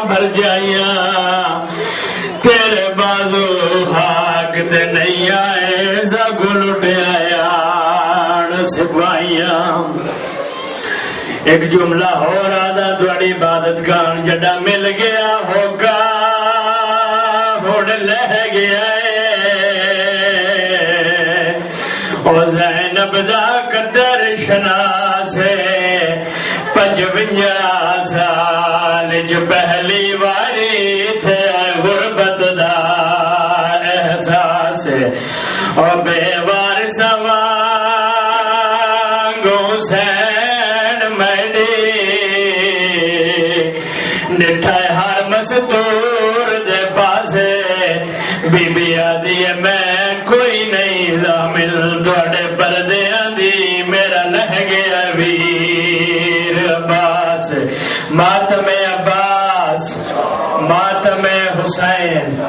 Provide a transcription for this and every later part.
بھر جائیاں تیرے بازو خاک تے نہیں آئے زگل اٹھایا سپاہیاں ایک جملہ ہو رہا تھا تھوڑی عبادت کان جڑا مل گیا ہوگا ہوڑ لہ گیا او زینب دا قدر شناس ہے 55 سال جو پہلی باری تھے غربت دا احساس ہے او بے وارث وانگو حسین میڈی نٹھا ہر مستور دے پاسے بی بی آدھی میں کوئی نہیں ضامن تھوڑے پردیاں دی میرا لہ گیا ویر عباس ماتم عباس ماتم حسین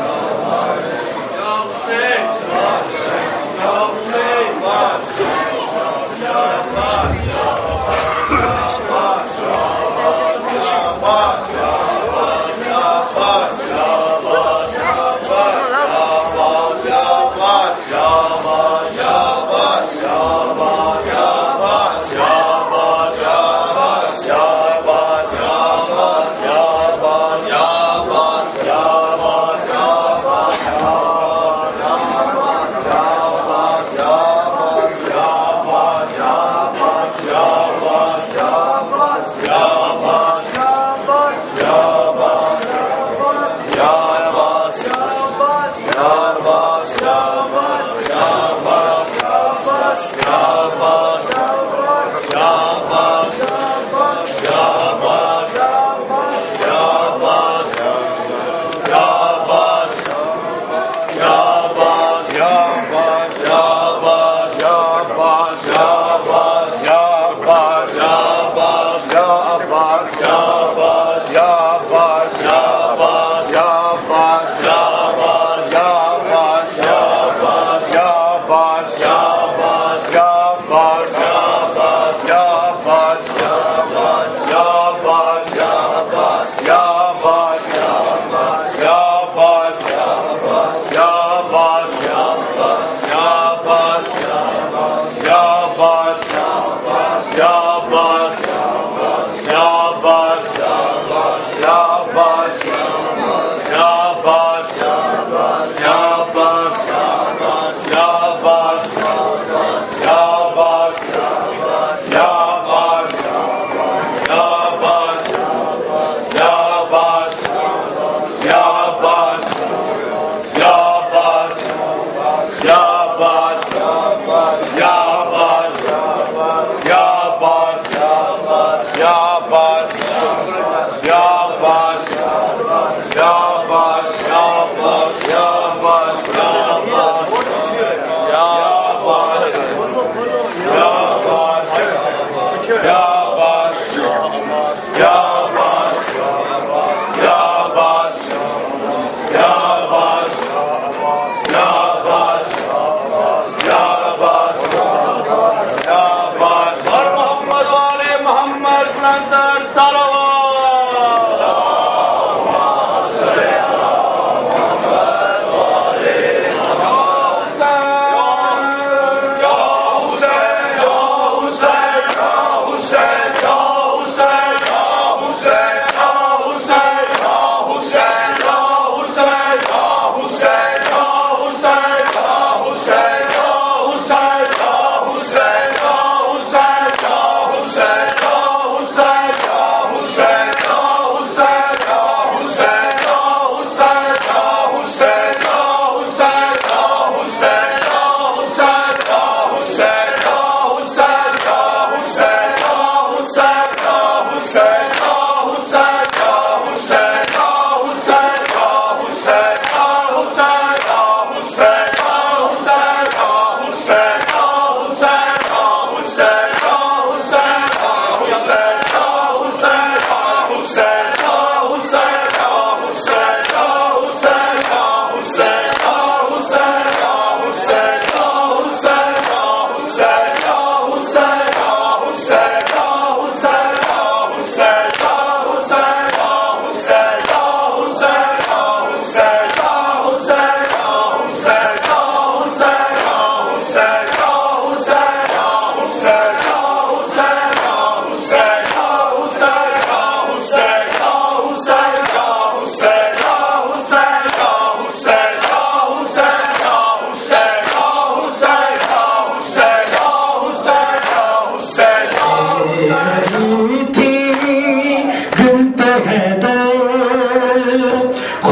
محمد صلوات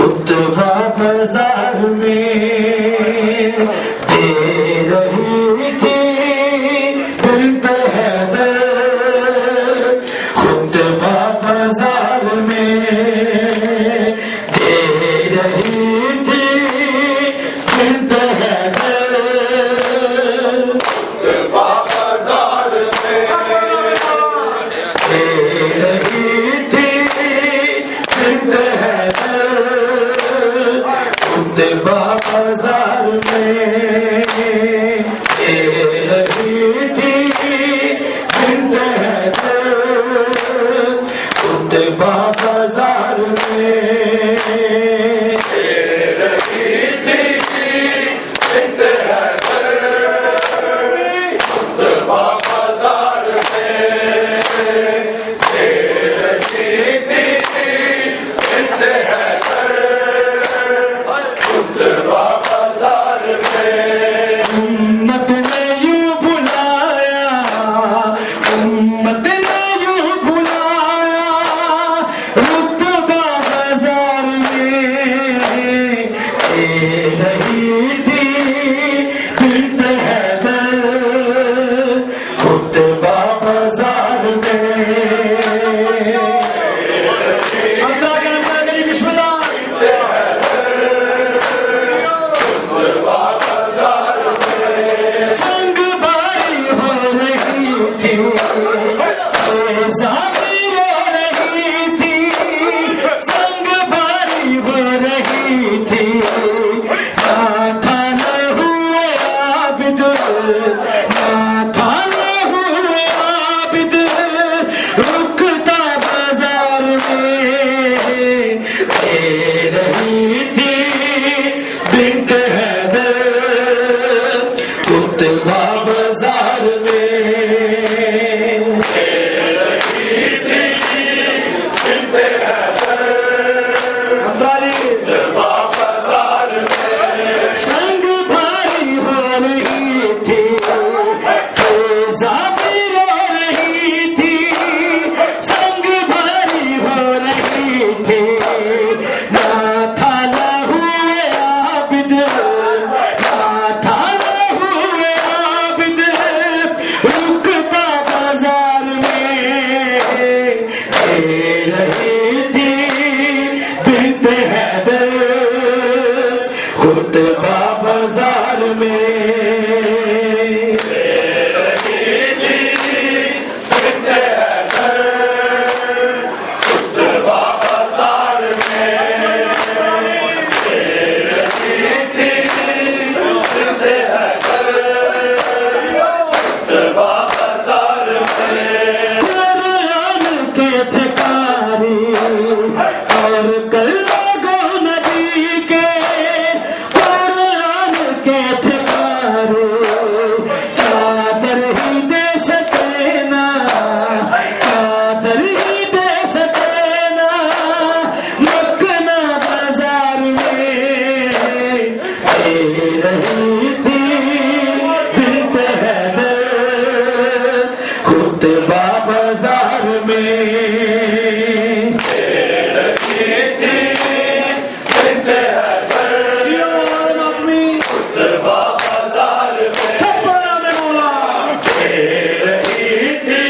خطبہ بازار میں دے رہی تھی بنت حیدر، خطبہ بازار میں دے رہی تھی بنت حیدر، خطبہ بازار میں دے رہی تھی بنت حیدر، خطبہ بازار میں دے رہی تھی بنت حیدر، خطبہ بازار میں دے رہی تھی بنت حیدر، خطبہ بازار میں دے رہی تھی بنت حیدر، خطبہ بازار میں امت نے یوں بلایا، امت نے یوں بلایا، رتبہ بازار میں دے رہی تھی بنت حیدر، خطبہ بازار میں بسم اللہ سنگ باری ہو رہی تھی، ذاتی رو رہی تھی، سنگ باری ہو رہی تھی، نہ تھا نہ ہوئے عابد، نہ تھا نہ ہوئے عابد، رکتا بازار میں دے رہی تھی بنت حیدر، خطبہ بازار میں دے رہی تھی بنت حیدر، خطبہ بازار میں سنگ بھاری ہو رہی تھی، ذاتی رو رہی تھی، سنگ بھاری ہو رہی تھی، نہ تھا نہ ہوئے عابد، نہ تھا نہ ہوئے عابد، رکتا بازار میں دے رہی تھی بنت حیدر، خطبہ بازار میں دے رہی تھی بنت حیدر، خطبہ بازار میں دے رہی تھی بنت حیدر، خطبہ بازار میں قرآن کے تھکاری اور کلمہ گو نبی کے، قرآن کے تھکاری چادر ہی دے سکے نا، چادر ہی دے سکے نا، مکنا بازار میں دے رہی تھی بنت حیدر، خطبہ بازار میں دے رہی تھی بنت حیدر، خطبہ بازار میں مولا دے رہی تھی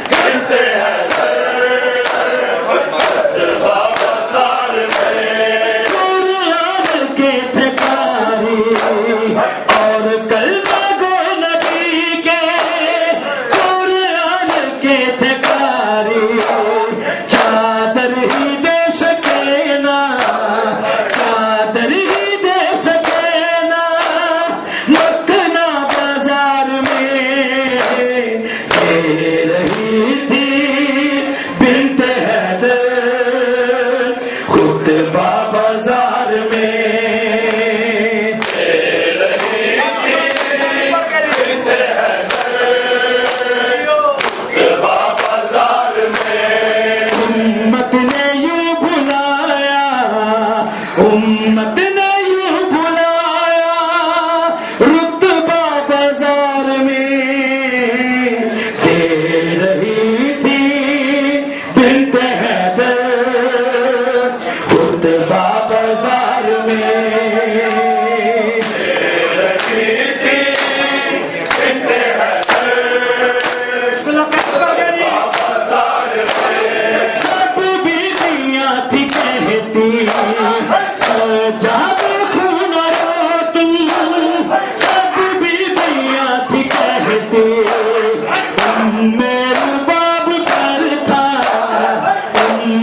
بنت حیدر، خطبہ بازار میں قرآن کے تھکاری اور کلمہ گو نبی کے، قرآن کے تھکاری چادر ہی دے سکے نا، چادر ہی دے سکے نا، مکنا بازار میں دے رہی تھی بنت حیدر، خطبہ بازار میں دے رہی تھی بنت حیدر، خطبہ بازار میں امت نے یوں بلایا، امت نے یوں بلایا، رتبہ بازار میں دے رہی تھی بنت حیدر، خطبہ بازار میں سجاد خون رو تم سب بیویاں تھی کہتی میرے باب پر تھا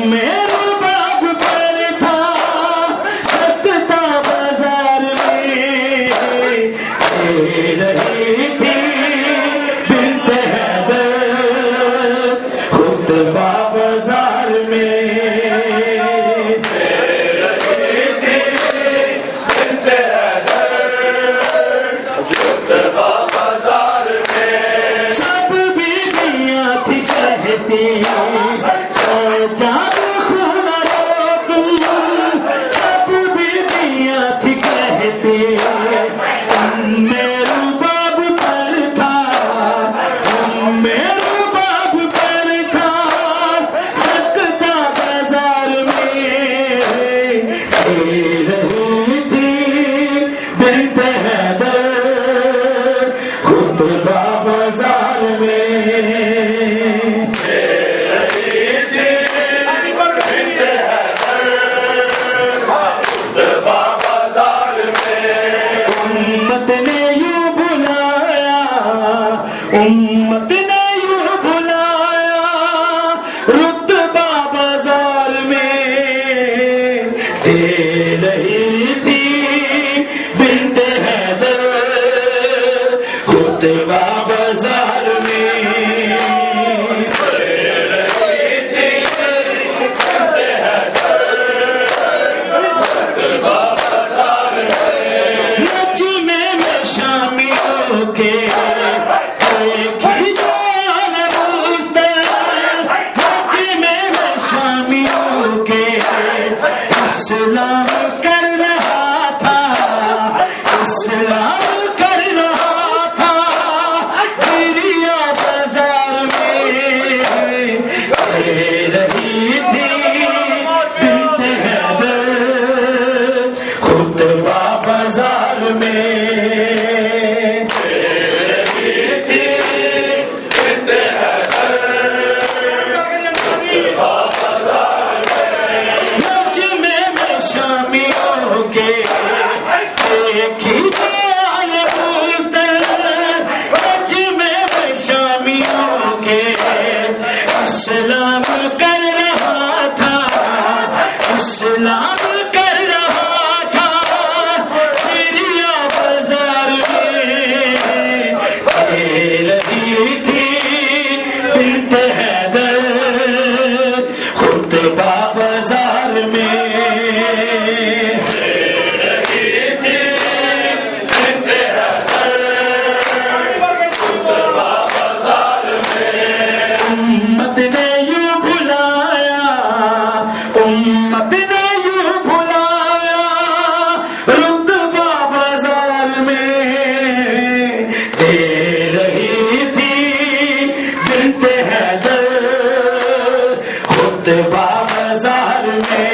میرے باب پر تھا سکتا بازار میں رہی تھی بنت حیدر خطبہ بازار میں سجاد خون رو تم سب بیویاں تھی کہتی میرے باب پر تھا میرے باب پر تھا سکتا بازار میں رہی تھی بنت حیدر خطبہ بازار میں امت نے یوں بلایا رتبہ بازار میں دے رہی تھی بنت حیدر خطبہ بازار میں نجمے میں شامل ہو کے اسلام کر رہا تھا اسلام کر رہا تھا دریا بازار میں رہی تھی بنت حیدر خطبہ بازار میں اسلام کر رہا تھا اسلام کر رہا تھا دریا بازار میں رہی تھی بنت حیدر خطبہ بازار میں امت نے یوں بھلایا امت نے یوں بھلایا رتبہ بازار میں دے رہی تھی بنت حیدر خطبہ بازار میں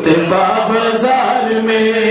خطبہ بازار میں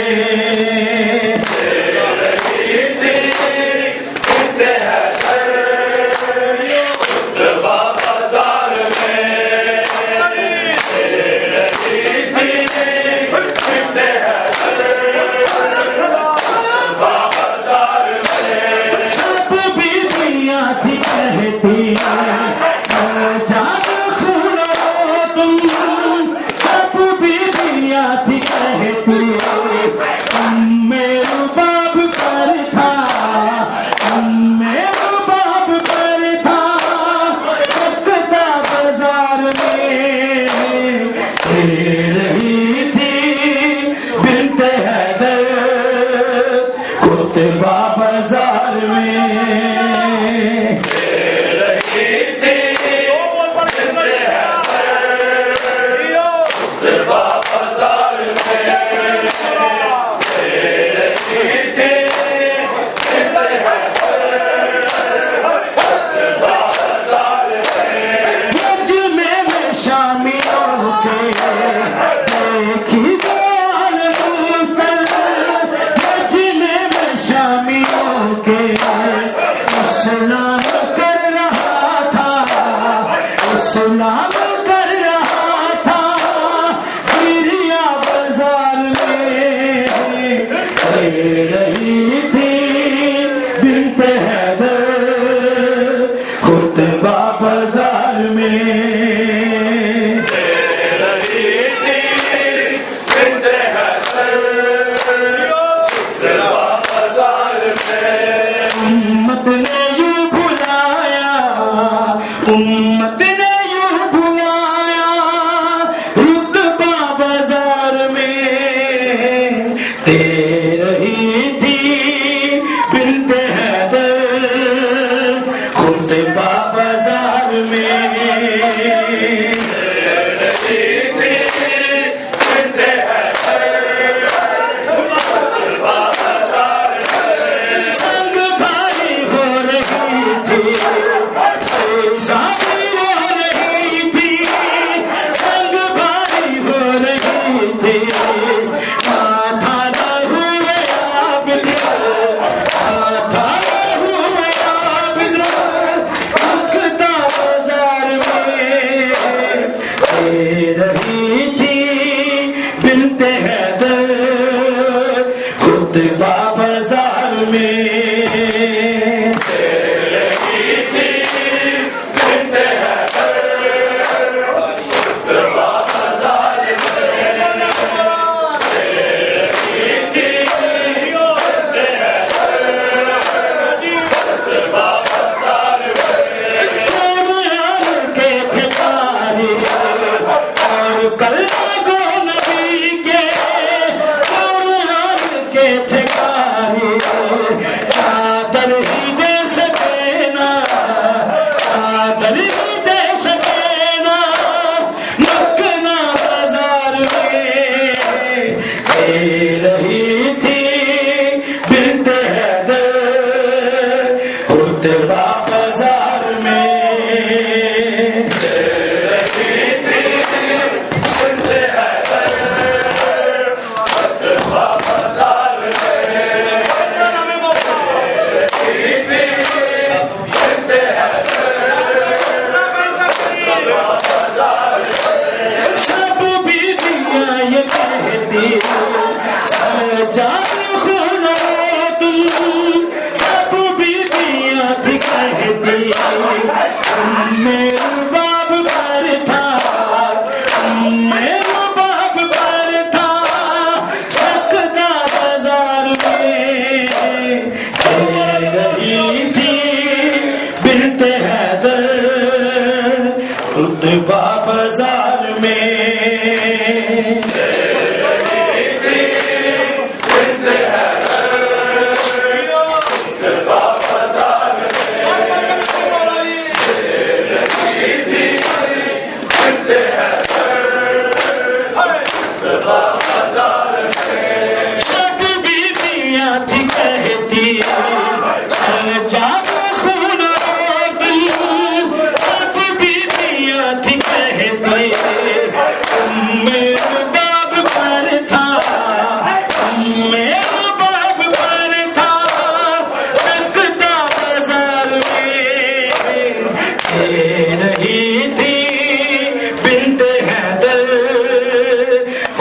بازار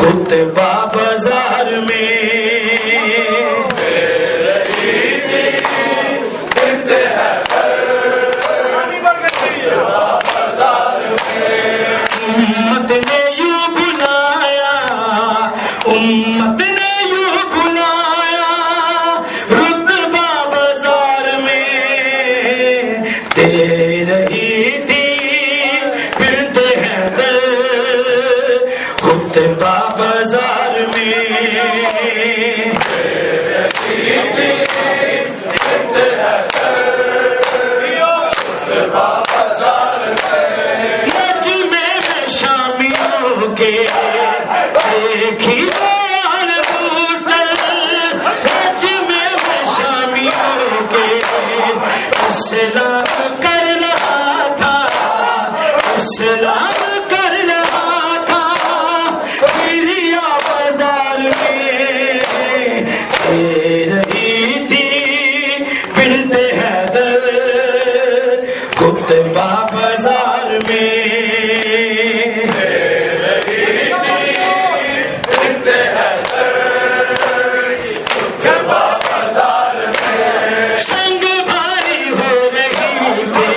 خطبہ بازار میں امت نے یوں بلایا، امت نے یوں بلایا، رتبہ بازار میں دے رہی تھی بنت حیدر خطبہ بازار میں خطبہ بازار میں سنگ بھاری ہو رہی تھی،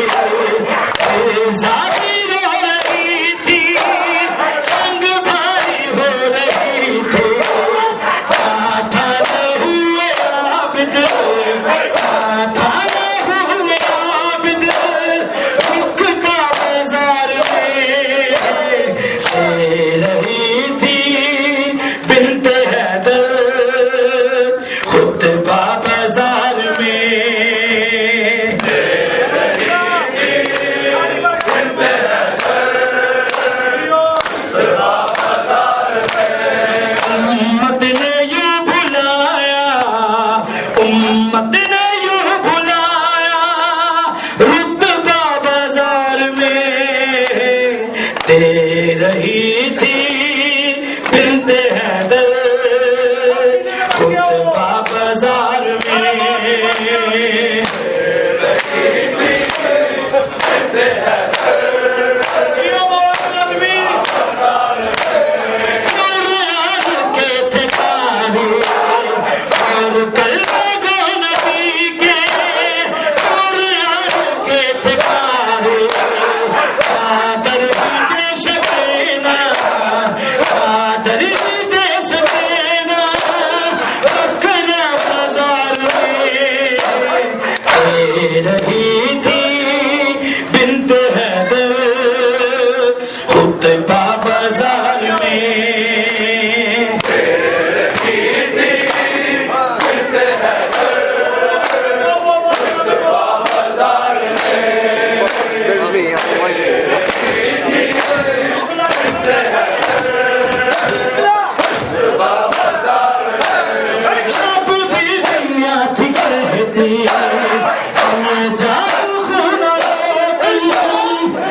ذاتی رو رہی تھی، سنگ بھاری ہو رہی تھی، تھا ہوئے عابد، تھا ہوئے عابد خطبہ بازار میں دے رہی تھی بنت حیدر خطبہ بازار میں امت نے یوں بلایا، امت نے یوں بلایا، رتبہ بازار میں دے رہی تھی بنت حیدر خطبہ بازار میں رہی تھی بنت حیدر خطبہ بازار میں سب بھی دنیا تھی کہتی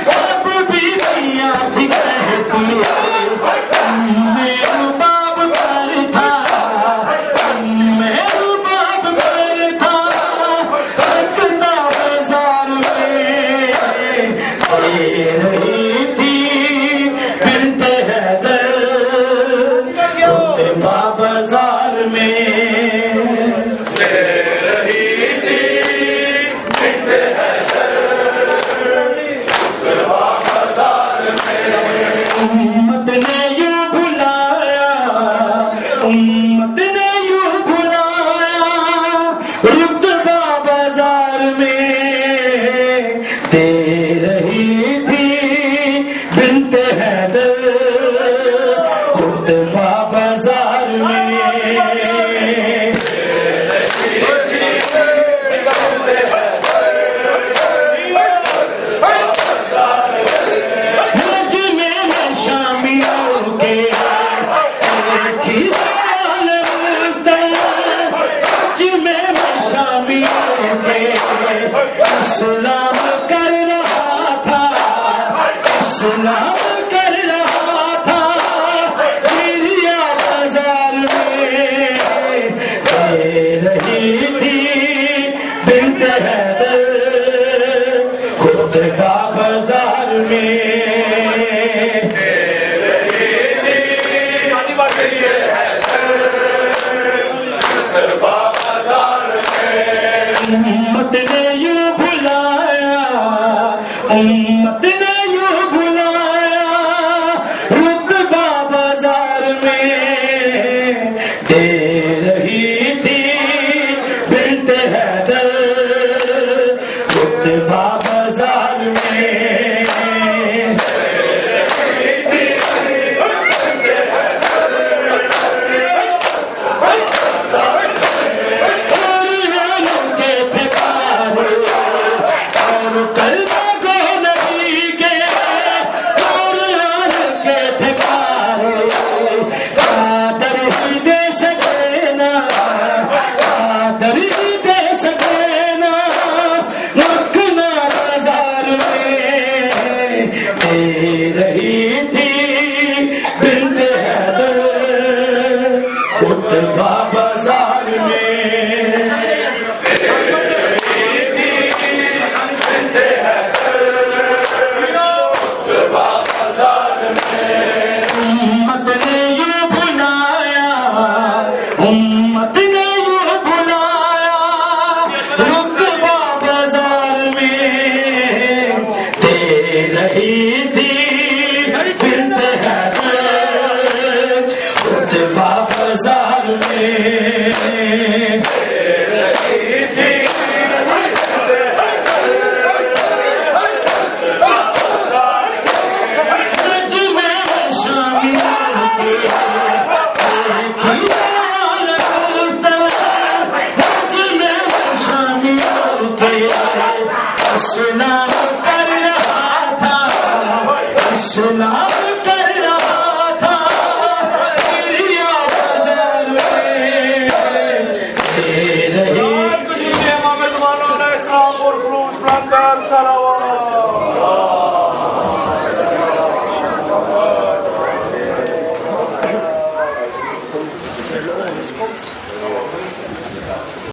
سب بھی دنیا تھی کہتی زندہ ہے خطبہ بازار میں اسلام کر رہا تھا اسلام کر رہا تھا دریا بازار میں دے رہی امام زمان علیہ السلام اور خلوص پرانتر صلوات